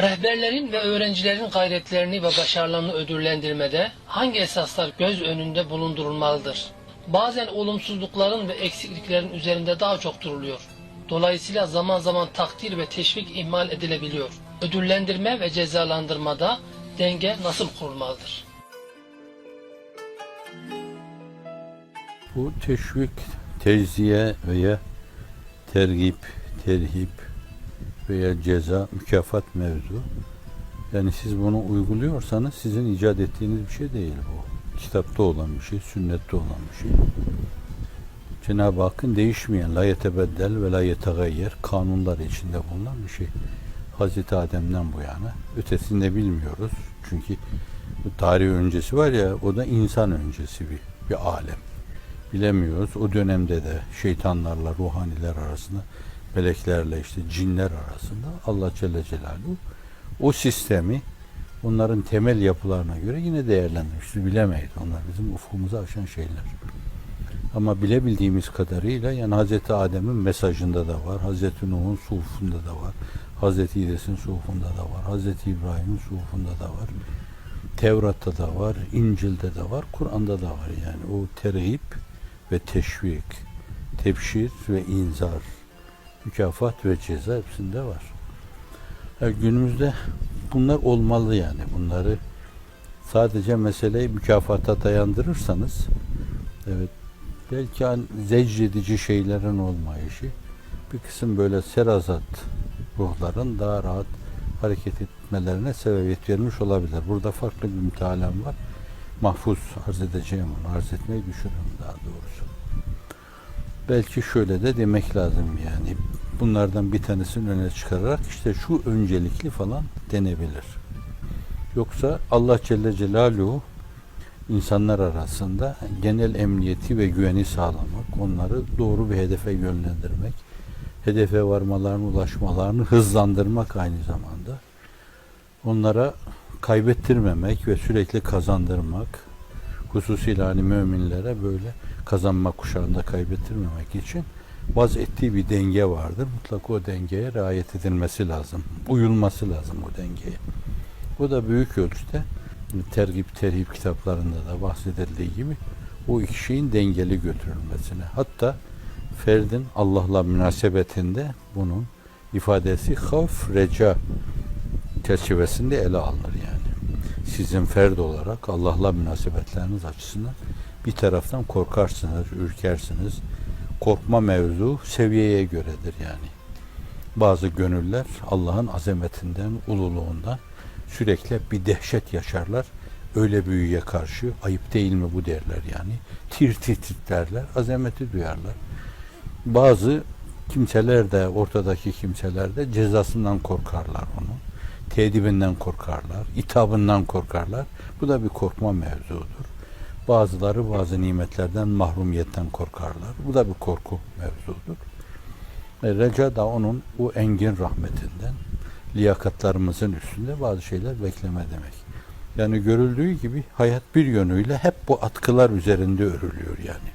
Rehberlerin ve öğrencilerin gayretlerini ve başarılarını ödüllendirmede hangi esaslar göz önünde bulundurulmalıdır? Bazen olumsuzlukların ve eksikliklerin üzerinde daha çok duruluyor. Dolayısıyla zaman zaman takdir ve teşvik ihmal edilebiliyor. Ödüllendirme ve cezalandırmada denge nasıl kurulmalıdır? Bu teşvik, tecziye veya tergip, terhip veya ceza, mükafat mevzu. Yani siz bunu uyguluyorsanız sizin icat ettiğiniz bir şey değil bu. Kitapta olan bir şey, sünnette olan bir şey. Cenab-ı Hakk'ın değişmeyen, la yetebeddel ve la yetegayyer kanunlar içinde bulunan bir şey. Hazreti Adem'den bu yana. Ötesini de bilmiyoruz. Çünkü bu tarih öncesi var ya, o da insan öncesi bir alem. Bilemiyoruz. O dönemde de şeytanlarla, ruhaniler arasında, meleklerle, işte cinler arasında Allah Celle Celaluhu o sistemi onların temel yapılarına göre yine değerlendirmiş. Biz bilemeyiz. Onlar bizim ufkumuzu aşan şeyler. Ama bilebildiğimiz kadarıyla yani Hazreti Adem'in mesajında da var, Hazreti Nuh'un sufunda da var, Hazreti İdris'in sufunda da var, Hazreti İbrahim'in sufunda da var, Tevrat'ta da var, İncil'de de var, Kur'an'da da var. Yani o terhip ve teşvik, tebşir ve inzar, mükafat ve ceza hepsinde var. Yani günümüzde bunlar olmalı yani. Bunları sadece meseleyi mükafata dayandırırsanız, evet, belki zecridici şeylerin olmayışı, bir kısım böyle serazat ruhların daha rahat hareket etmelerine sebebiyet vermiş olabilir. Burada farklı bir mütealem var. Mahfuz arz edeceğim onu, arz etmeyi düşünüyorum daha doğrusu. Belki şöyle de demek lazım yani, bunlardan bir tanesini öne çıkararak işte şu öncelikli falan denebilir. Yoksa Allah Celle Celaluhu insanlar arasında genel emniyeti ve güveni sağlamak, onları doğru bir hedefe yönlendirmek, hedefe varmalarını, ulaşmalarını hızlandırmak aynı zamanda, onlara kaybettirmemek ve sürekli kazandırmak, hususiyle hani müminlere böyle kazanma kuşağında kaybettirmemek için vaz ettiği bir denge vardır. Mutlaka o dengeye riayet edilmesi lazım. Uyulması lazım o dengeye. Bu da büyük ölçüde tergip, terhip kitaplarında da bahsedildiği gibi o iki şeyin dengeli götürülmesine. Hatta ferdin Allah'la münasebetinde bunun ifadesi havf, reca çerçevesinde ele alınır yani. Sizin ferd olarak Allah'la münasebetleriniz açısından bir taraftan korkarsınız, ürkersiniz. Korkma mevzu seviyeye göredir yani. Bazı gönüller Allah'ın azametinden, ululuğundan sürekli bir dehşet yaşarlar. Öyle büyüye karşı ayıp değil mi bu derler yani. Tir tir titrerler, azameti duyarlar. Bazı kimseler de, ortadaki kimseler de cezasından korkarlar onun. Tedibinden korkarlar, itabından korkarlar. Bu da bir korkma mevzudur. Bazıları bazı nimetlerden, mahrumiyetten korkarlar. Bu da bir korku mevzudur. Reca da onun o engin rahmetinden, liyakatlarımızın üstünde bazı şeyler bekleme demek. Yani görüldüğü gibi hayat bir yönüyle hep bu atkılar üzerinde örülüyor yani.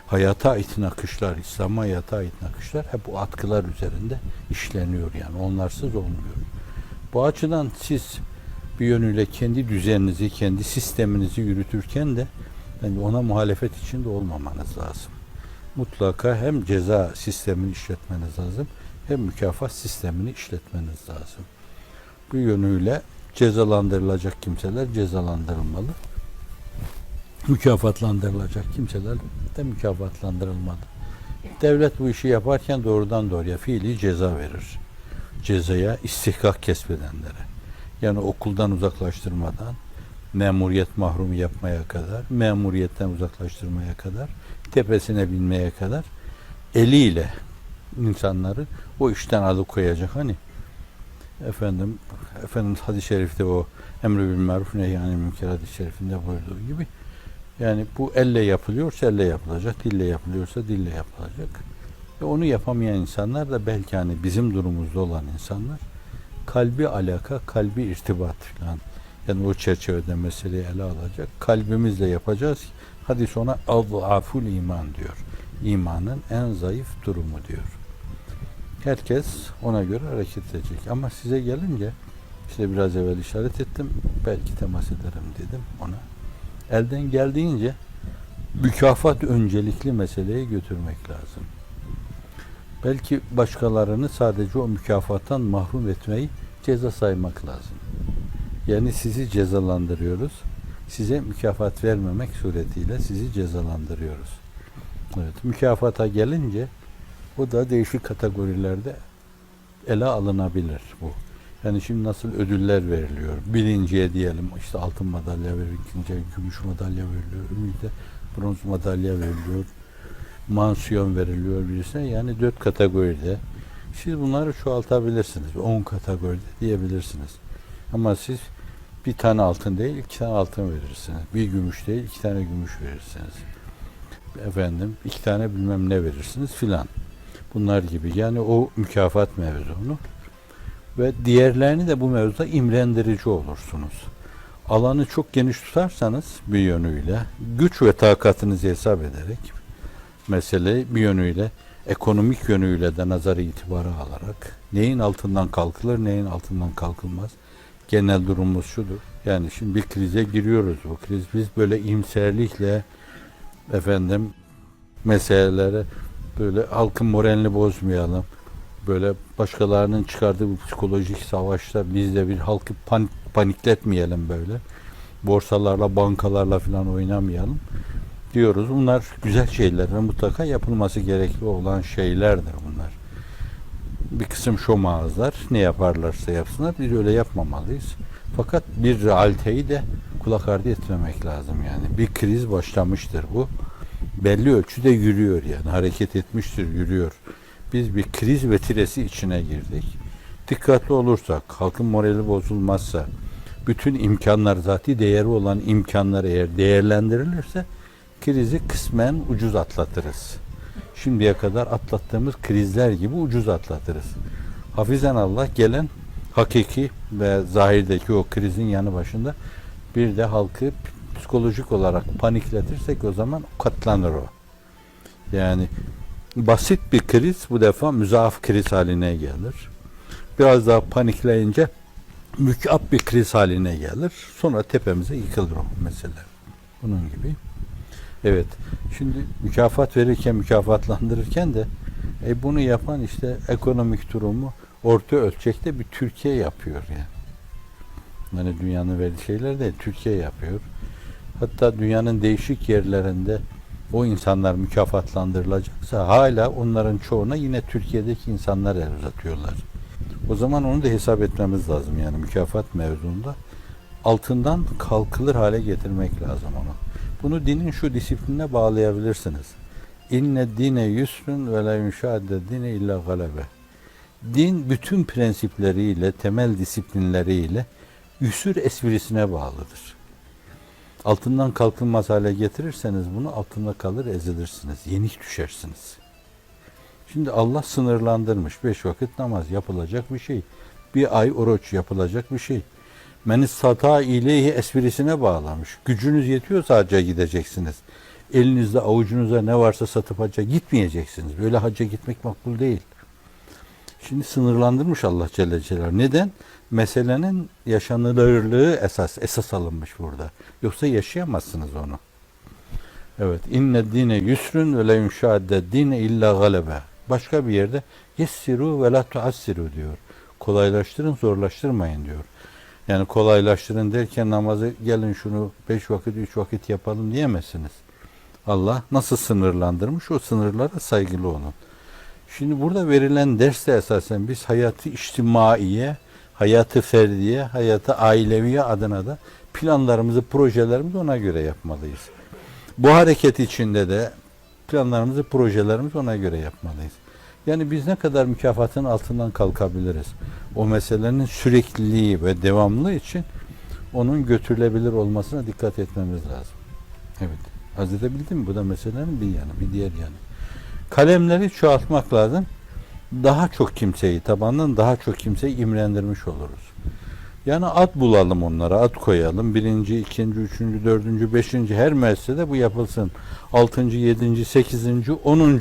Hayata ait nakışlar, İslam'a hayata ait nakışlar hep bu atkılar üzerinde işleniyor yani. Onlarsız olmuyor. Bu açıdan siz bir yönüyle kendi düzeninizi, kendi sisteminizi yürütürken de yani ona muhalefet içinde olmamanız lazım. Mutlaka hem ceza sistemini işletmeniz lazım, hem mükafat sistemini işletmeniz lazım. Bu yönüyle cezalandırılacak kimseler cezalandırılmalı. Mükafatlandırılacak kimseler de mükafatlandırılmalı. Devlet bu işi yaparken doğrudan doğruya fiili ceza verir. Cezaya istihkak kesbedenlere. Yani okuldan uzaklaştırmadan, memuriyet mahrumu yapmaya kadar, memuriyetten uzaklaştırmaya kadar, tepesine binmeye kadar eliyle insanları o işten alıkoyacak. Hani Efendimiz hadis-i şerifte o emri bil maruf nehyanil münker hadis-i şerifinde buyurduğu gibi yani bu elle yapılıyorsa elle yapılacak, dille yapılıyorsa dille yapılacak. Ve onu yapamayan insanlar da belki hani bizim durumumuzda olan insanlar kalbi alaka, kalbi irtibat falan. Yani o çerçevede meseleyi ele alacak. Kalbimizle yapacağız. Hadis ona adhaful iman diyor. İmanın en zayıf durumu diyor. Herkes ona göre hareket edecek. Ama size gelince İşte biraz evvel işaret ettim. Belki temas ederim dedim ona. Elden geldiğince mükafat öncelikli meseleyi götürmek lazım. Belki başkalarını sadece o mükafattan mahrum etmeyi ceza saymak lazım. Yani sizi cezalandırıyoruz. Size mükafat vermemek suretiyle sizi cezalandırıyoruz. Evet, mükafata gelince o da değişik kategorilerde ele alınabilir bu. Yani şimdi nasıl ödüller veriliyor? Birinciye diyelim işte altın madalya veriliyor, ikinciye gümüş madalya veriliyor, öbürüne bronz madalya veriliyor, mansiyon veriliyor birisine. Yani 4 kategoride. Siz bunları çoğaltabilirsiniz. 10 kategoride diyebilirsiniz. Ama siz bir tane altın değil, 2 tane altın verirsiniz. Bir gümüş değil, 2 tane gümüş verirsiniz. Efendim, 2 tane bilmem ne verirsiniz filan. Bunlar gibi. Yani o mükafat mevzunu ve diğerlerini de bu mevzuda imrendirici olursunuz. Alanı çok geniş tutarsanız bir yönüyle, güç ve takatınızı hesap ederek meseleyi bir yönüyle, ekonomik yönüyle de nazarı itibara alarak neyin altından kalkılır, neyin altından kalkılmaz. Genel durumumuz şudur. Yani şimdi bir krize giriyoruz. Bu kriz biz böyle iyimserlikle efendim meselelere böyle halkın moralini bozmayalım. Böyle başkalarının çıkardığı bu psikolojik savaşta biz de bir halkı panikletmeyelim böyle. Borsalarla, bankalarla falan oynamayalım diyoruz. Bunlar güzel şeyler ve mutlaka yapılması gerekli olan şeylerdir bunlar. Bir kısım şomağızlar ne yaparlarsa yapsınlar. Biz öyle yapmamalıyız. Fakat bir realiteyi de kulak ardı etmemek lazım yani. Bir kriz başlamıştır bu. Belli ölçüde yürüyor yani. Hareket etmiştir, yürüyor. Biz bir kriz vetiresi içine girdik. Dikkatli olursak, halkın morali bozulmazsa, bütün imkanlar, zati değeri olan imkanlar eğer değerlendirilirse krizi kısmen ucuz atlatırız. Şimdiye kadar atlattığımız krizler gibi ucuz atlatırız. Hafizan Allah gelen hakiki ve zahirdeki o krizin yanı başında bir de halkı psikolojik olarak panikletirsek o zaman katlanır o. Yani basit bir kriz bu defa müzaaf kriz haline gelir. Biraz daha panikleyince mükap bir kriz haline gelir. Sonra tepemize yıkılır o mesele. Bunun gibi. Evet. Şimdi mükafat verirken, mükafatlandırırken de bunu yapan işte ekonomik durumu orta ölçekte bir Türkiye yapıyor yani. Yani dünyanın verdiği şeyler değil, Türkiye yapıyor. Hatta dünyanın değişik yerlerinde o insanlar mükafatlandırılacaksa hala onların çoğuna yine Türkiye'deki insanlar el uzatıyorlar. O zaman onu da hesap etmemiz lazım yani mükafat mevzunda. Altından kalkılır hale getirmek lazım onu. Bunu dinin şu disiplinine bağlayabilirsiniz. İnne dine yusrun ve la yunşadde dine illa galebe. Din bütün prensipleriyle, temel disiplinleriyle üsür esprisine bağlıdır. Altından kalkılmaz hale getirirseniz bunu altında kalır ezilirsiniz. Yenik düşersiniz. Şimdi Allah sınırlandırmış. 5 vakit namaz yapılacak bir şey. Bir ay oruç yapılacak bir şey. Menistata ileyhi esprisine bağlamış. Gücünüz yetiyorsa hacca gideceksiniz. Elinizde avucunuzda ne varsa satıp hacca gitmeyeceksiniz. Böyle hacca gitmek makbul değil. Şimdi sınırlandırmış Allah Celle Celaluhu. Neden? Meselenin yaşanılırlığı esas alınmış burada. Yoksa yaşayamazsınız onu. Evet. İnne dine yusrun ve la yunşadde dine illa galebe. Başka bir yerde yessiru ve la tuassiru diyor. Kolaylaştırın, zorlaştırmayın diyor. Yani kolaylaştırın derken namazı gelin şunu 5 vakit 3 vakit yapalım diyemezsiniz. Allah nasıl sınırlandırmış o sınırlara saygılı olun. Şimdi burada verilen derste esasen biz hayatı içtimaiye, hayatı ferdiye, hayatı aileviye adına da planlarımızı, projelerimizi ona göre yapmalıyız. Bu hareket içinde de planlarımızı, projelerimizi ona göre yapmalıyız. Yani biz ne kadar mükafatın altından kalkabiliriz? O meselenin sürekliliği ve devamlılığı için onun götürülebilir olmasına dikkat etmemiz lazım. Evet. Arz edebildim mi? Bu da meselenin bir yanı, bir diğer yanı. Kalemleri çoğaltmak lazım. Daha çok kimseyi, tabandan daha çok kimseyi imrendirmiş oluruz. Yani ad bulalım onlara, ad koyalım. 1. 2. 3. 4. 5. her müessesede bu yapılsın. 6. 7. 8. 10.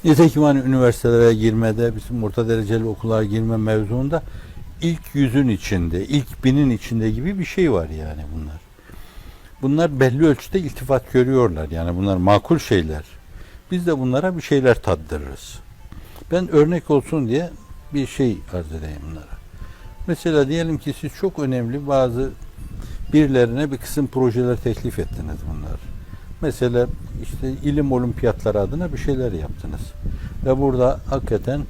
Nitekim hani üniversitelere girmede, bizim orta dereceli okullara girme mevzuunda ilk 100'ün içinde, ilk 1000'in içinde gibi bir şey var yani bunlar. Bunlar belli ölçüde iltifat görüyorlar. Yani bunlar makul şeyler. Biz de bunlara bir şeyler tattırırız. Ben örnek olsun diye bir şey arz edeyim bunlara. Mesela diyelim ki siz çok önemli bazı birilerine bir kısım projeler teklif ettiniz bunlar. Mesela işte ilim olimpiyatları adına bir şeyler yaptınız. Ve burada hakikaten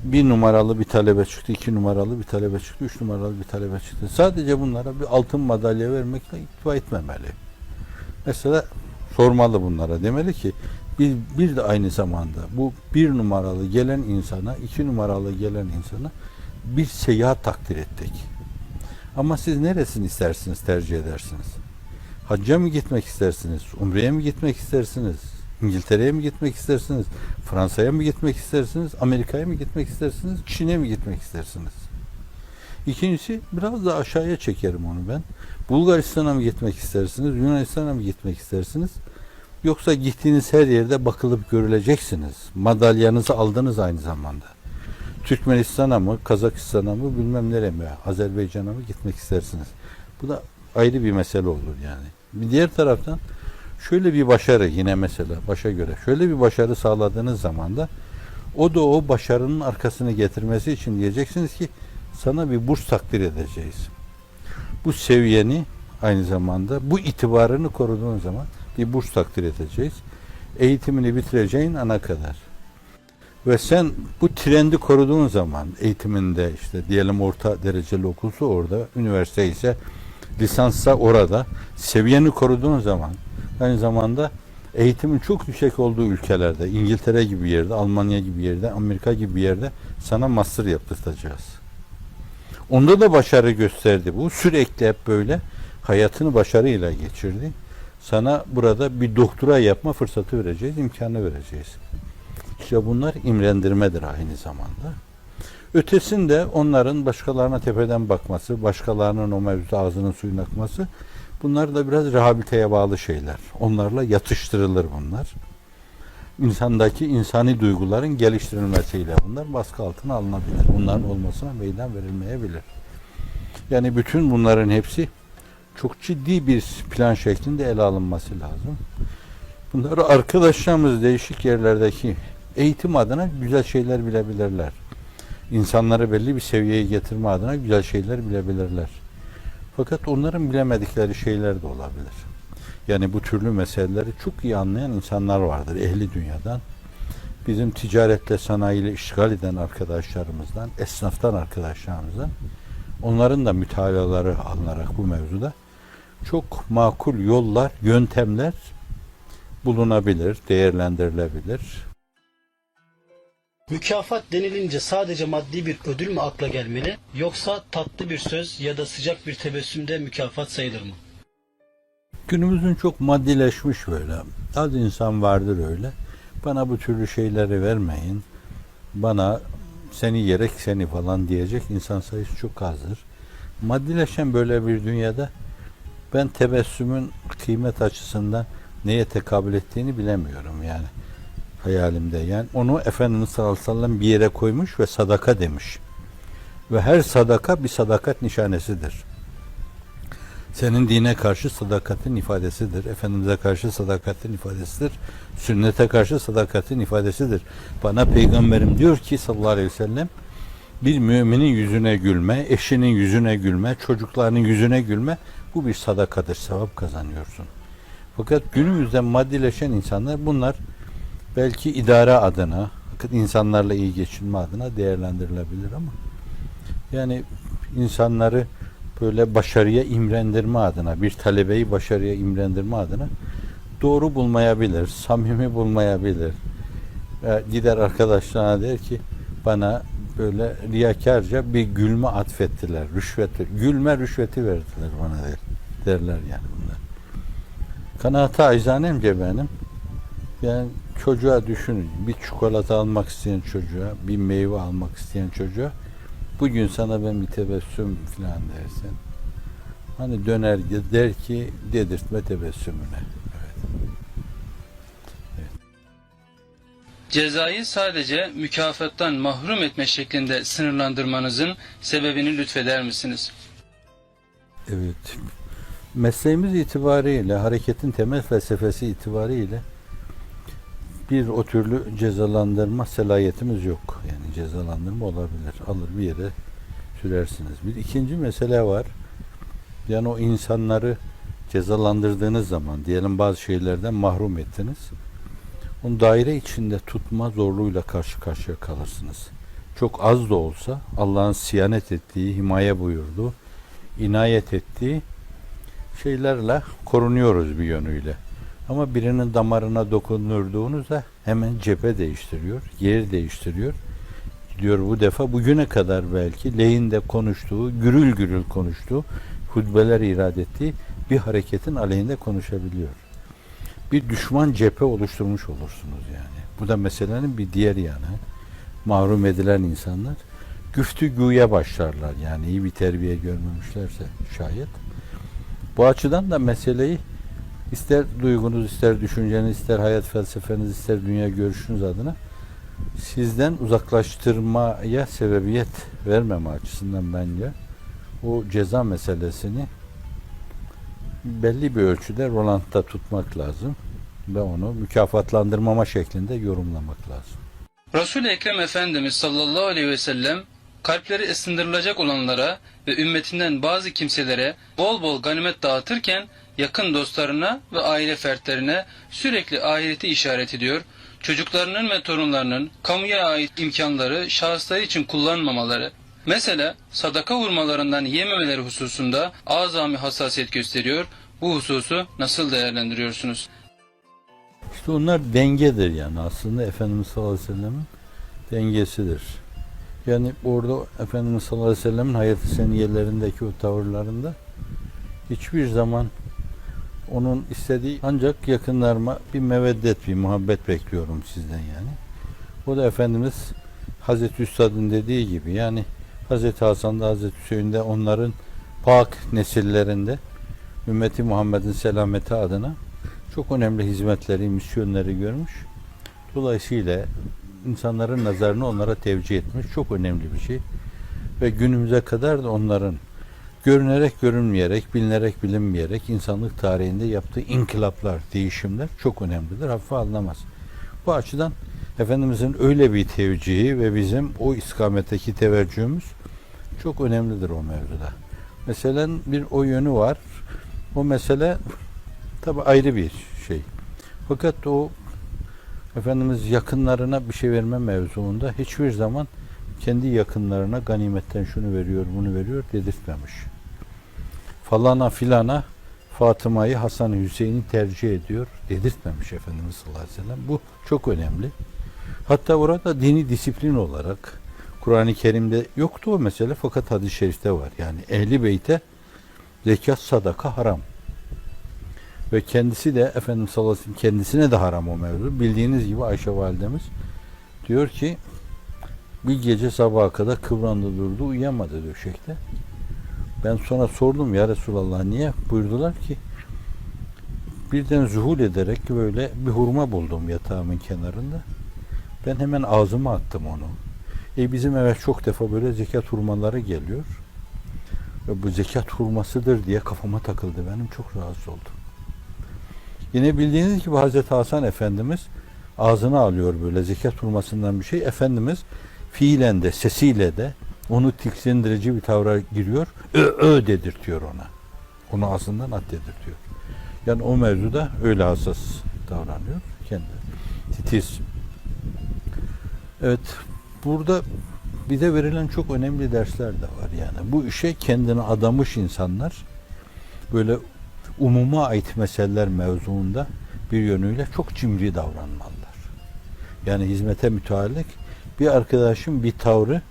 1 numaralı bir talebe çıktı, 2 numaralı bir talebe çıktı, 3 numaralı bir talebe çıktı. Sadece bunlara bir altın madalya vermekle iktifa etmemeli. Mesela sormalı bunlara. Demeli ki bir de aynı zamanda bu 1 numaralı gelen insana, 2 numaralı gelen insana bir seyahat takdir ettik. Ama siz neresini istersiniz, tercih edersiniz? Hacca mı gitmek istersiniz? Umre'ye mi gitmek istersiniz? İngiltere'ye mi gitmek istersiniz? Fransa'ya mı gitmek istersiniz? Amerika'ya mı gitmek istersiniz? Çin'e mi gitmek istersiniz? İkincisi, biraz da aşağıya çekerim onu ben. Bulgaristan'a mı gitmek istersiniz? Yunanistan'a mı gitmek istersiniz? Yoksa gittiğiniz her yerde bakılıp görüleceksiniz. Madalyanızı aldınız aynı zamanda. Türkmenistan'a mı, Kazakistan'a mı, bilmem nereye mi, Azerbaycan'a mı gitmek istersiniz? Bu da ayrı bir mesele olur yani. Bir diğer taraftan şöyle bir başarı, yine mesela başa göre şöyle bir başarı sağladığınız zaman da o da o başarının arkasını getirmesi için diyeceksiniz ki sana bir burs takdir edeceğiz. Bu seviyeni aynı zamanda bu itibarını koruduğun zaman bir burs takdir edeceğiz. Eğitimini bitireceğin ana kadar. Ve sen bu trendi koruduğun zaman eğitiminde işte diyelim orta dereceli okulsa orada, üniversite ise lisanssa orada seviyeni koruduğun zaman aynı zamanda eğitimin çok yüksek olduğu ülkelerde, İngiltere gibi bir yerde, Almanya gibi bir yerde, Amerika gibi bir yerde sana master yaptırtacağız. Onda da başarı gösterdi bu. Sürekli hep böyle hayatını başarıyla geçirdi. Sana burada bir doktora yapma fırsatı vereceğiz, imkanı vereceğiz. İşte bunlar imrendirmedir aynı zamanda. Ötesinde onların başkalarına tepeden bakması, başkalarının o mevzuda ağzının suyunu akması, bunlar da biraz rehabiliteye bağlı şeyler. Onlarla yatıştırılır bunlar. İnsandaki insani duyguların geliştirilmesiyle bunlar baskı altına alınabilir. Bunların olmasına meydan verilmeyebilir. Yani bütün bunların hepsi çok ciddi bir plan şeklinde ele alınması lazım. Bunları arkadaşlarımız değişik yerlerdeki eğitim adına güzel şeyler bilebilirler. İnsanları belli bir seviyeye getirme adına güzel şeyler bilebilirler. Fakat onların bilemedikleri şeyler de olabilir. Yani bu türlü meseleleri çok iyi anlayan insanlar vardır ehli dünyadan. Bizim ticaretle, sanayiyle işgal eden arkadaşlarımızdan, esnaftan arkadaşlarımızdan, onların da mütalaları alınarak bu mevzuda çok makul yollar, yöntemler bulunabilir, değerlendirilebilir. Mükafat denilince sadece maddi bir ödül mü akla gelmeli, yoksa tatlı bir söz ya da sıcak bir tebessüm de mükafat sayılır mı? Günümüzün çok maddileşmiş böyle. Az insan vardır öyle. Bana bu türlü şeyleri vermeyin. Bana seni yerek seni falan diyecek insan sayısı çok azdır. Maddileşen böyle bir dünyada ben tebessümün kıymet açısından neye tekabül ettiğini bilemiyorum yani. Hayalimde yani onu Efendimiz sallallahu aleyhi ve sellem bir yere koymuş ve sadaka demiş. Ve her sadaka bir sadakat nişanesidir. Senin dine karşı sadakatin ifadesidir. Efendimiz'e karşı sadakatin ifadesidir. Sünnete karşı sadakatin ifadesidir. Bana Peygamberim diyor ki sallallahu aleyhi ve sellem bir müminin yüzüne gülme, eşinin yüzüne gülme, çocuklarının yüzüne gülme bu bir sadakadır. Sevap kazanıyorsun. Fakat günümüzde maddileşen insanlar bunlar belki idare adına, insanlarla iyi geçinme adına değerlendirilebilir ama yani insanları böyle başarıya imrendirme adına, bir talebeyi başarıya imrendirme adına doğru bulmayabilir, samimi bulmayabilir. Gider arkadaşlarına der ki bana böyle riyakarca bir gülme atfettiler, gülme rüşveti verdiler bana derler yani bunlar. Kanaat-ı acizanemce benim. Yani çocuğa düşünün, bir çikolata almak isteyen çocuğa, bir meyve almak isteyen çocuğa bugün sana ben bir tebessüm falan dersin. Hani döner der ki dedirtme tebessümüne. Evet. Evet. Cezayı sadece mükafattan mahrum etme şeklinde sınırlandırmanızın sebebini lütfeder misiniz? Evet. Mesleğimiz itibariyle, hareketin temel felsefesi itibariyle bir o türlü cezalandırma selahiyetimiz yok. Yani cezalandırma olabilir. Alır bir yere sürersiniz. Bir ikinci mesele var. Yani o insanları cezalandırdığınız zaman, diyelim bazı şeylerden mahrum ettiniz. Onu daire içinde tutma zorluğuyla karşı karşıya kalırsınız. Çok az da olsa Allah'ın siyanet ettiği, himaye buyurduğu, inayet ettiği şeylerle korunuyoruz bir yönüyle. Ama birinin damarına dokunurduğunuzda hemen cephe değiştiriyor, yer değiştiriyor. Diyor bu defa bugüne kadar belki lehinde konuştuğu, gürül gürül konuştuğu, hutbeler irad ettiği bir hareketin aleyhinde konuşabiliyor. Bir düşman cephe oluşturmuş olursunuz yani. Bu da meselenin bir diğer yanı. Mahrum edilen insanlar güftügüye başlarlar. Yani iyi bir terbiye görmemişlerse şayet. Bu açıdan da meseleyi ister duygunuz, ister düşünceniz, ister hayat felsefeniz, ister dünya görüşünüz adına sizden uzaklaştırmaya sebebiyet vermeme açısından bence o ceza meselesini belli bir ölçüde rolantta tutmak lazım ve onu mükafatlandırmama şeklinde yorumlamak lazım. Resul-i Ekrem Efendimiz sallallahu aleyhi ve sellem kalpleri ısındırılacak olanlara ve ümmetinden bazı kimselere bol bol ganimet dağıtırken yakın dostlarına ve aile fertlerine sürekli ahireti işaret ediyor, çocuklarının ve torunlarının kamuya ait imkanları şahısları için kullanmamaları, mesela sadaka vurmalarından yememeleri hususunda azami hassasiyet gösteriyor. Bu hususu nasıl değerlendiriyorsunuz? İşte onlar dengedir yani aslında Efendimiz sallallahu aleyhi ve sellem'in dengesidir. Yani orada Efendimiz sallallahu aleyhi ve sellem'in hayat-ı seniyelerindeki o tavırlarında hiçbir zaman onun istediği ancak yakınlarıma bir meveddet, bir muhabbet bekliyorum sizden yani. O da Efendimiz Hazreti Üstad'ın dediği gibi yani Hazreti Hasan'da, Hazreti Hüseyin'de onların pak nesillerinde ümmeti Muhammed'in selameti adına çok önemli hizmetleri, misyonları görmüş. Dolayısıyla insanların nazarını onlara tevcih etmiş. Çok önemli bir şey. Ve günümüze kadar da onların görünerek görünmeyerek, bilinerek bilinmeyerek insanlık tarihinde yaptığı inkılaplar, değişimler çok önemlidir. Hafife alınamaz. Bu açıdan Efendimizin öyle bir tevcihi ve bizim o istikametteki teveccühümüz çok önemlidir o mevzuda. Meselenin bir o yönü var. O mesele tabi ayrı bir şey. Fakat o Efendimiz yakınlarına bir şey verme mevzuunda hiçbir zaman kendi yakınlarına ganimetten şunu veriyor, bunu veriyor dedirtmemiş. Falana filana Fatıma'yı, Hasan-ı Hüseyin'i tercih ediyor dedirtmemiş Efendimiz sallallahu aleyhi ve sellem. Bu çok önemli. Hatta orada dini disiplin olarak Kur'an-ı Kerim'de yoktu o mesele fakat hadis-i şerifte var. Yani ehli beyte zekat, sadaka haram. Ve kendisi de Efendimiz sallallahu aleyhi ve sellem kendisine de haram o mevzu. Bildiğiniz gibi Ayşe validemiz diyor ki bir gece sabaha kadar kıvrandı durdu, uyuyamadı döşekte. Ben sonra sordum ya Resulallah niye? Buyurdular ki birden zuhul ederek böyle bir hurma buldum yatağımın kenarında. Ben hemen ağzıma attım onu. Bizim eve çok defa böyle zekat hurmaları geliyor. Ve bu zekat hurmasıdır diye kafama takıldı. Benim çok rahatsız oldum. Yine bildiğiniz gibi Hazreti Hasan Efendimiz ağzına alıyor böyle zekat hurmasından bir şey. Efendimiz fiilen de sesiyle de onu tiksindirici bir tavra giriyor. Ö dedirtiyor ona. Onu ağzından at dedirtiyor. Yani o mevzuda öyle hassas davranıyor. Kendi titiz. Evet. Burada bir de verilen çok önemli dersler de var yani. Bu işe kendini adamış insanlar böyle umuma ait meseleler mevzuunda bir yönüyle çok cimri davranmalılar. Yani hizmete müteallik bir arkadaşım bir tavrı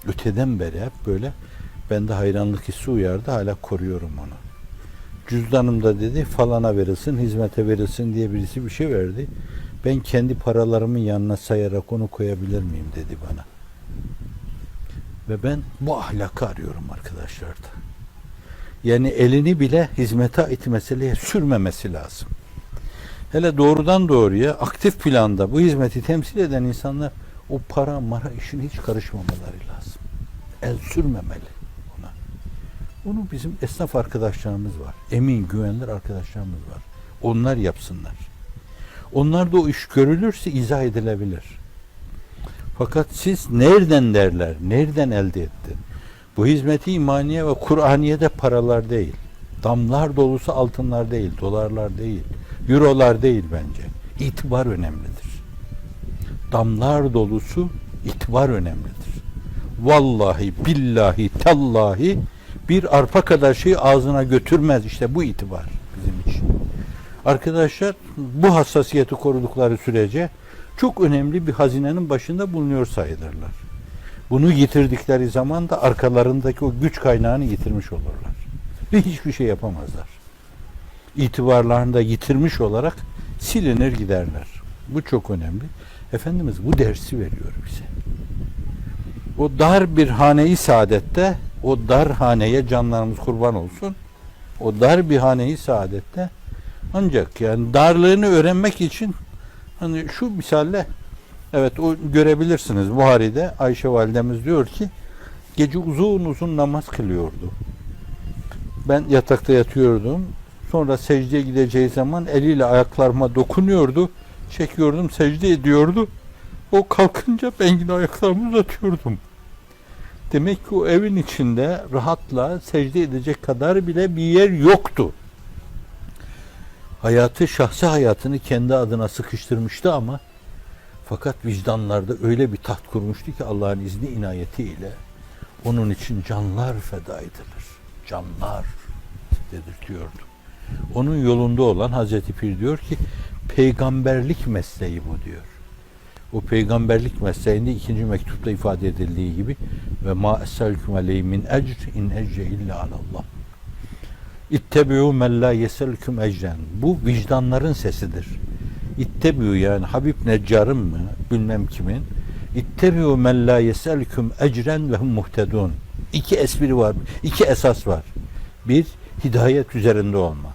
öteden beri hep böyle bende hayranlık hissi uyardı. Hala koruyorum onu. Cüzdanımda dedi falana verilsin, hizmete verilsin diye birisi bir şey verdi. Ben kendi paralarımın yanına sayarak onu koyabilir miyim dedi bana. Ve ben bu ahlakı arıyorum arkadaşlarda. Yani elini bile hizmete ait meseleye sürmemesi lazım. Hele doğrudan doğruya aktif planda bu hizmeti temsil eden insanlar o para mara işine hiç karışmamaları lazım. El sürmemeli ona. Onu bizim esnaf arkadaşlarımız var. Emin, güvenilir arkadaşlarımız var. Onlar yapsınlar. Onlar da o iş görülürse izah edilebilir. Fakat siz nereden derler, nereden elde ettin? Bu hizmeti imaniye ve Kur'aniye'de paralar değil. Damlar dolusu altınlar değil, dolarlar değil, eurolar değil bence. İtibar önemlidir. Damlar dolusu itibar önemlidir. Vallahi, billahi, tallahi bir arpa kadar şey ağzına götürmez. İşte bu itibar bizim için. Arkadaşlar bu hassasiyeti korudukları sürece çok önemli bir hazinenin başında bulunuyor sayılırlar. Bunu yitirdikleri zaman da arkalarındaki o güç kaynağını yitirmiş olurlar. Ve hiçbir şey yapamazlar. İtibarlarını da yitirmiş olarak silinir giderler. Bu çok önemli. Efendimiz bu dersi veriyor bize. O dar bir hane-i saadette, o dar haneye canlarımız kurban olsun. O dar bir hane-i saadette ancak yani darlığını öğrenmek için hani şu misalle evet o görebilirsiniz. Buhari'de Ayşe validemiz diyor ki gece uzun uzun namaz kılıyordu. Ben yatakta yatıyordum. Sonra secdeye gideceği zaman eliyle ayaklarıma dokunuyordu. Çekiyordum, secde ediyordu. O kalkınca ben yine ayaklarımı uzatıyordum. Demek ki o evin içinde rahatla secde edecek kadar bile bir yer yoktu. Hayatı, şahsi hayatını kendi adına sıkıştırmıştı ama fakat vicdanlarda öyle bir taht kurmuştu ki Allah'ın izni inayetiyle onun için canlar feda edilir. Canlar dedirtiyordu. Onun yolunda olan Hazreti Pir diyor ki peygamberlik mesleği bu diyor. O peygamberlik mesleğinde 2. mektupta ifade edildiği gibi ve ma eselkum aleyhi min ecr in ecre illa alallah. İttebi'u men la yeselkum ecren. Bu vicdanların sesidir. İttebi'u yani Habib Neccar'ın mı bilmem kimin. İttebi'u men la yeselkum ecren ve hum muhtedun. İki espri var. İki esas var. Bir, hidayet üzerinde olma.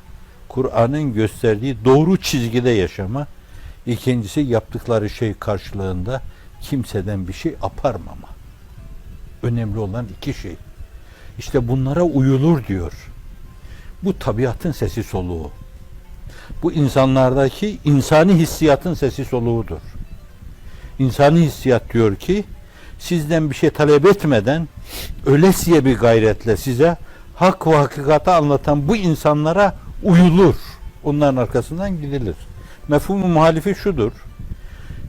Kur'an'ın gösterdiği doğru çizgide yaşama. İkincisi yaptıkları şey karşılığında kimseden bir şey aparmama. Önemli olan iki şey. İşte bunlara uyulur diyor. Bu tabiatın sesi soluğu. Bu insanlardaki insani hissiyatın sesi soluğudur. İnsani hissiyat diyor ki sizden bir şey talep etmeden ölesiye bir gayretle size hak ve hakikati anlatan bu insanlara uyulur. Onların arkasından gidilir. Mefhumu muhalifi şudur.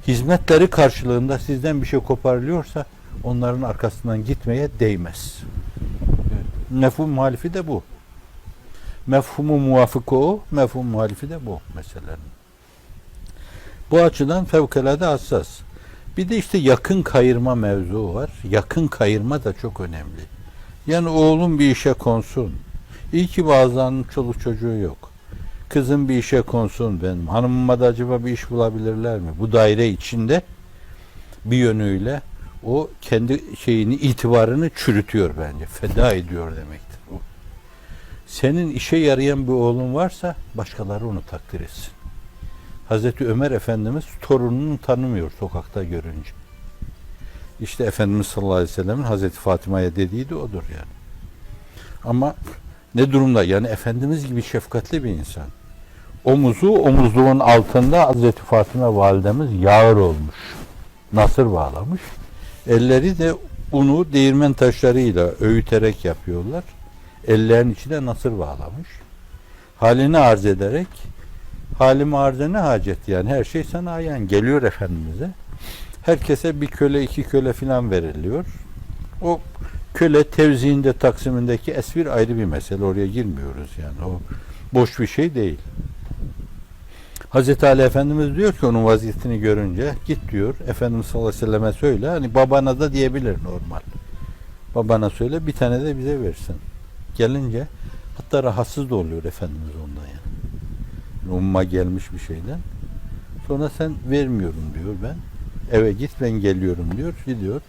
Hizmetleri karşılığında sizden bir şey koparılıyorsa onların arkasından gitmeye değmez. Mefhum muhalifi de bu. Mefhumu muvafık o, mefhum muhalifi de bu meselenin. Bu açıdan fevkalade hassas. Bir de işte yakın kayırma mevzu var. Yakın kayırma da çok önemli. Yani oğlum bir işe konsun. İyi ki bazılarının çoluk çocuğu yok. Kızım bir işe konsun benim. Hanımıma da acaba bir iş bulabilirler mi? Bu daire içinde bir yönüyle o kendi şeyini, itibarını çürütüyor bence. Feda ediyor demektir bu. Senin işe yarayan bir oğlun varsa başkaları onu takdir etsin. Hazreti Ömer Efendimiz torununu tanımıyor sokakta görünce. İşte Efendimiz sallallahu aleyhi ve sellem'in Hazreti Fatıma'ya dediği de odur yani. Ama ne durumda? Yani Efendimiz gibi şefkatli bir insan. Omuzluğun altında Hazreti Fatıma validemiz yağır olmuş. Nasır bağlamış. Elleri de unu değirmen taşlarıyla öğüterek yapıyorlar. Ellerin içine nasır bağlamış. Halini arz ederek halimi arze ne hacet yani her şey sana ayan geliyor Efendimiz'e. Herkese bir köle iki köle filan veriliyor. O köle tevziinde taksimindeki esvir ayrı bir mesele. Oraya girmiyoruz yani. O boş bir şey değil. Hazreti Ali Efendimiz diyor ki onun vaziyetini görünce git diyor. Efendimiz sallallahu aleyhi ve selleme söyle. Hani babana da diyebilir normal. Babana söyle bir tane de bize versin. Gelince hatta rahatsız da oluyor Efendimiz ondan yani. Umma gelmiş bir şeyden. Sonra sen vermiyorum diyor ben. Eve git ben geliyorum diyor. Gidiyor.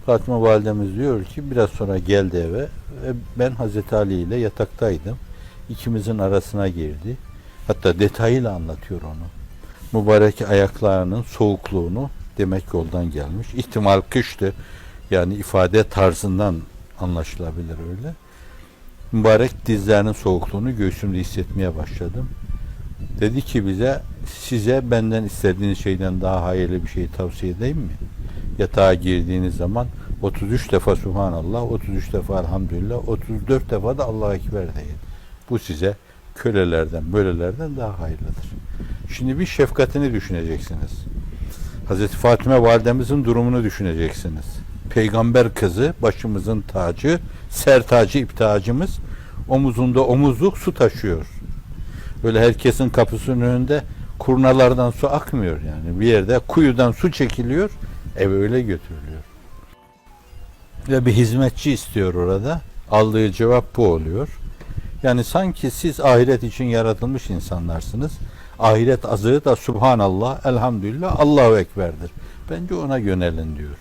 Fatıma validemiz diyor ki biraz sonra geldi eve. Ben Hazreti Ali ile yataktaydım. İkimizin arasına girdi. Hatta detayıyla anlatıyor onu. Mübarek ayaklarının soğukluğunu, demek yoldan gelmiş. İhtimal kıştı. Yani ifade tarzından anlaşılabilir öyle. Mübarek dizlerinin soğukluğunu göğsümde hissetmeye başladım. Dedi ki bize, size benden istediğiniz şeyden daha hayırlı bir şey tavsiye edeyim mi? Yatağa girdiğiniz zaman 33 defa Subhanallah, 33 defa Elhamdülillah, 34 defa da Allahu Ekber deyin. Bu size kölelerden, böylelerden daha hayırlıdır. Şimdi bir şefkatini düşüneceksiniz. Hazreti Fatime validemizin durumunu düşüneceksiniz. Peygamber kızı, başımızın tacı, sertacı, iptacımız, omuzunda omuzluk su taşıyor. Böyle herkesin kapısının önünde kurnalardan su akmıyor yani. Bir yerde kuyudan su çekiliyor, eve öyle götürülüyor. Ve bir hizmetçi istiyor orada. Aldığı cevap bu oluyor. Yani sanki siz ahiret için yaratılmış insanlarsınız. Ahiret azığı da Subhanallah, Elhamdülillah, Allahu Ekber'dir. Bence ona yönelin diyor.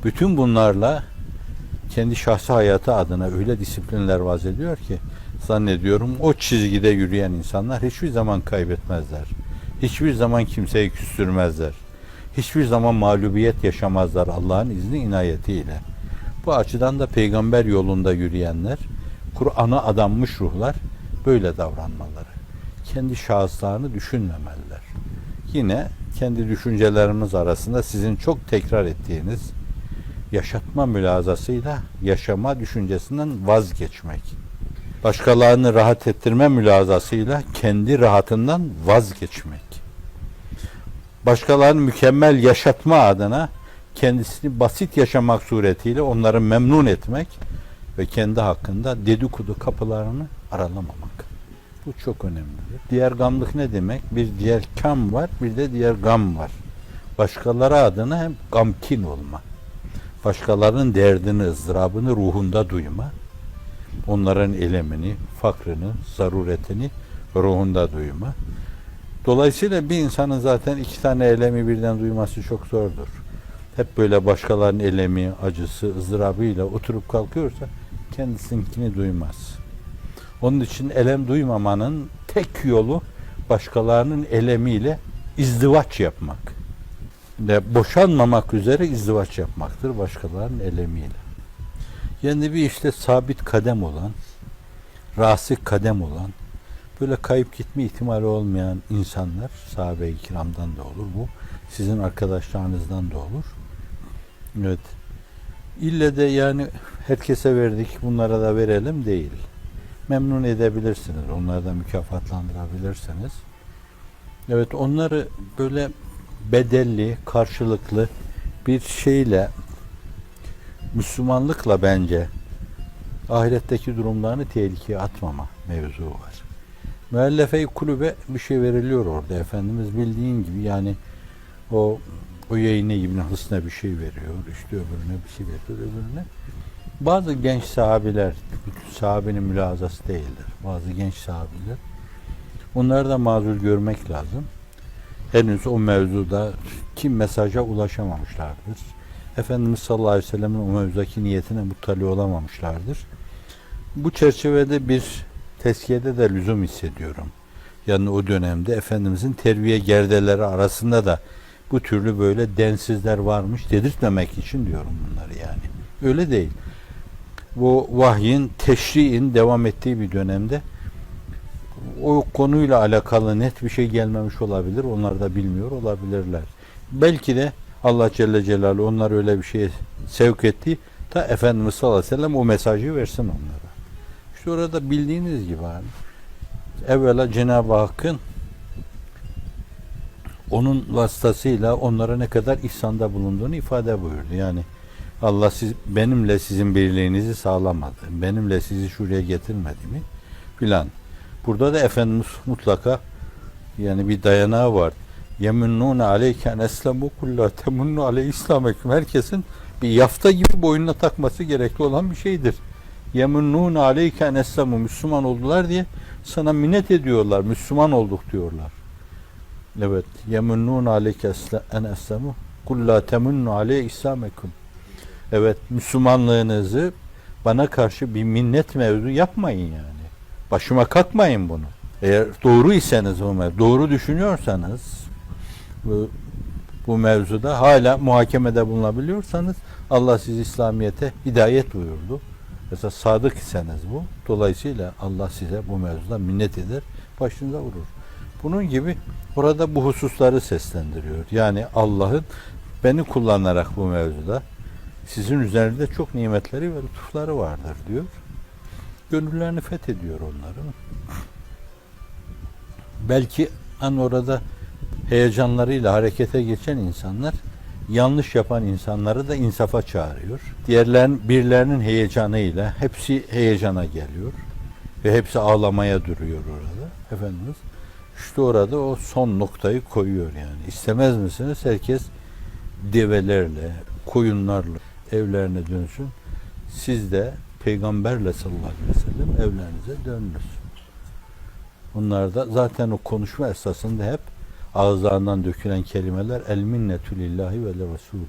Bütün bunlarla kendi şahsi hayatı adına öyle disiplinler vaz ediyor ki zannediyorum o çizgide yürüyen insanlar hiçbir zaman kaybetmezler. Hiçbir zaman kimseyi küstürmezler. Hiçbir zaman mağlubiyet yaşamazlar Allah'ın izni inayetiyle. Bu açıdan da peygamber yolunda yürüyenler, Kur'an'a adanmış ruhlar böyle davranmaları. Kendi şahıslarını düşünmemeliler. Yine kendi düşüncelerimiz arasında sizin çok tekrar ettiğiniz yaşatma mülazasıyla yaşama düşüncesinden vazgeçmek. Başkalarını rahat ettirme mülazasıyla kendi rahatından vazgeçmek. Başkalarını mükemmel yaşatma adına kendisini basit yaşamak suretiyle onları memnun etmek ve kendi hakkında dedikodu kapılarını aralamamak. Bu çok önemlidir. Diğer gamlık ne demek? Bir diğer kam var, bir de diğer gam var. Başkaları adına hem gamkin olma. Başkalarının derdini, ızdırabını ruhunda duyma. Onların elemini, fakrını, zaruretini ruhunda duyma. Dolayısıyla bir insanın zaten iki tane elemi birden duyması çok zordur. Hep böyle başkalarının elemi, acısı, ızdırabıyla oturup kalkıyorsa kendisinkini duymaz. Onun için elem duymamanın tek yolu başkalarının elemiyle izdivaç yapmak. Ve boşanmamak üzere izdivaç yapmaktır başkalarının elemiyle. Yani bir işte sabit kadem olan, rasik kadem olan, böyle kayıp gitme ihtimali olmayan insanlar, sahabe-i kiramdan da olur bu, sizin arkadaşlarınızdan da olur. Evet. İlle de yani herkese verdik, bunlara da verelim değil. Memnun edebilirsiniz, onları da mükafatlandırabilirsiniz. Evet, onları böyle bedelli, karşılıklı bir şeyle, Müslümanlıkla bence ahiretteki durumlarını tehlikeye atmama mevzu var. Müellefe-i kulübe bir şey veriliyor orada. Efendimiz bildiğin gibi yani o yayını İbn Hısn'a bir şey veriyor. İşte öbürüne bir şey veriyor, öbürüne. Bazı genç sahabiler, bütün sahabenin mülazası değildir. Bazı genç sahabiler. Onları da mazur görmek lazım. Henüz o mevzuda kim mesaja ulaşamamışlardır. Efendimiz sallallahu aleyhi ve sellem'in o mevzudaki niyetine muttali olamamışlardır. Bu çerçevede bir tezkiyede de lüzum hissediyorum. Yani o dönemde Efendimizin terbiye gerdeleri arasında da bu türlü böyle densizler varmış dedirtmemek için diyorum bunları yani. Öyle değil. Bu vahyin, teşriğin devam ettiği bir dönemde o konuyla alakalı net bir şey gelmemiş olabilir. Onlar da bilmiyor olabilirler. Belki de Allah Celle Celaluhu onlar öyle bir şeye sevk etti. Ta Efendimiz sallallahu aleyhi ve sellem o mesajı versin onlara. İşte orada bildiğiniz gibi hani evvela Cenab-ı Hakk'ın onun vasıtasıyla onlara ne kadar ihsanda bulunduğunu ifade buyurdu. Yani Allah benimle sizin birliğinizi sağlamadı. Benimle sizi şuraya getirmedi mi? Filan. Burada da Efendimiz mutlaka yani bir dayanağı var. Yemunnûne aleyken eslemu kullâ temunnu aleyh islamekum. Herkesin bir yafta gibi boynuna takması gerekli olan bir şeydir. Yemunnûne aleyken eslemu. Müslüman oldular diye sana minnet ediyorlar. Müslüman olduk diyorlar. Evet. Yemunnûne aleyke en eslemu kullâ temunnu aleyh islamekum. Evet. Müslümanlığınızı bana karşı bir minnet mevzu yapmayın yani. Başıma kalkmayın bunu. Eğer doğru iseniz doğru düşünüyorsanız bu mevzuda hala muhakemede bulunabiliyorsanız Allah sizi İslamiyet'e hidayet buyurdu. Mesela sadık iseniz bu. Dolayısıyla Allah size bu mevzuda minnet eder, başınıza vurur. Bunun gibi orada bu hususları seslendiriyor. Yani Allah'ın beni kullanarak bu mevzuda sizin üzerinde çok nimetleri ve lütufları vardır diyor. Gönüllerini fethediyor onların. Belki orada heyecanlarıyla harekete geçen insanlar yanlış yapan insanları da insafa çağırıyor. Birilerinin heyecanıyla hepsi heyecana geliyor ve hepsi ağlamaya duruyor orada. Efendimiz işte orada o son noktayı koyuyor yani. İstemez misiniz? Herkes develerle, koyunlarla evlerine dönsün. Siz de Peygamberle sallallahu aleyhi ve sellem evlerinize dönünüz. Bunlar da zaten o konuşma esasında hep ağızlarından dökülen kelimeler el minnetü lillahi ve le resulih.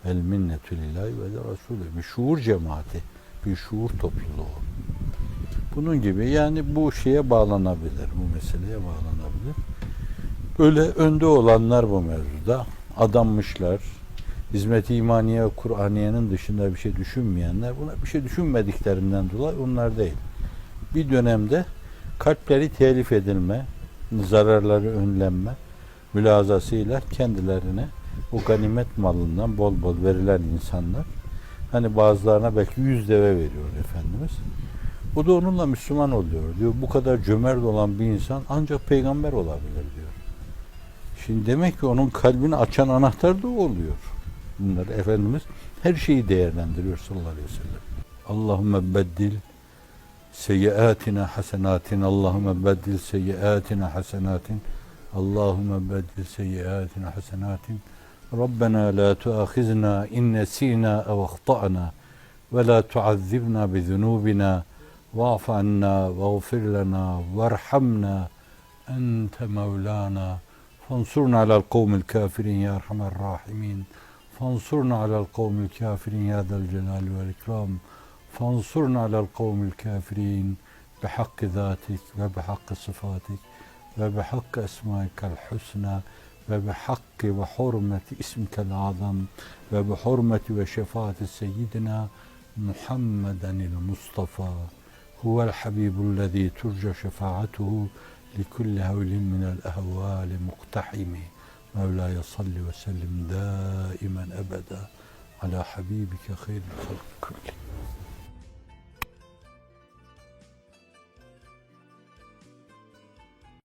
El minnetü lillahi ve le resulih. Bir şuur cemaati, bir şuur topluluğu. Bunun gibi yani bu şeye bağlanabilir, bu meseleye bağlanabilir. Böyle önde olanlar bu mevzuda adanmışlar. Hizmet-i imaniye ve Kur'aniyenin dışında bir şey düşünmeyenler, buna bir şey düşünmediklerinden dolayı onlar değil. Bir dönemde kalpleri telif edilme, zararları önlenme mülazasıyla kendilerine o ganimet malından bol bol verilen insanlar, hani bazılarına belki 100 deve veriyor Efendimiz. O da onunla Müslüman oluyor diyor. Bu kadar cömert olan bir insan ancak peygamber olabilir diyor. Şimdi demek ki onun kalbini açan anahtar da o oluyor. Bunlar Efendimiz her şeyi değerlendiriyor sallallahu aleyhi ve sellem. Allahümme beddil seyyiatina hasenatin. Allahümme beddil seyyiatina hasenatin. Allahümme beddil seyyiatina hasenatin. Rabbena la tuahizna in nesina ev ahtana ve la tuazzibna bi zunubina va'f anna veğfir lana varhamna ente mevlana fansurna alel kavmil kafirin ya erhamer rahimin. فانصرنا على القوم الكافرين يا ذا الجلال والإكرام فانصرنا على القوم الكافرين بحق ذاتك وبحق صفاتك وبحق أسمائك الحسنى وبحق وحرمة اسمك الأعظم وبحرمة وشفاعة سيدنا محمد المصطفى هو الحبيب الذي ترجى شفاعته لكل هول من الأهوال مقتحم مولاي صل وسلم دائما أبدا على حبيبك خير الخلق كلهم.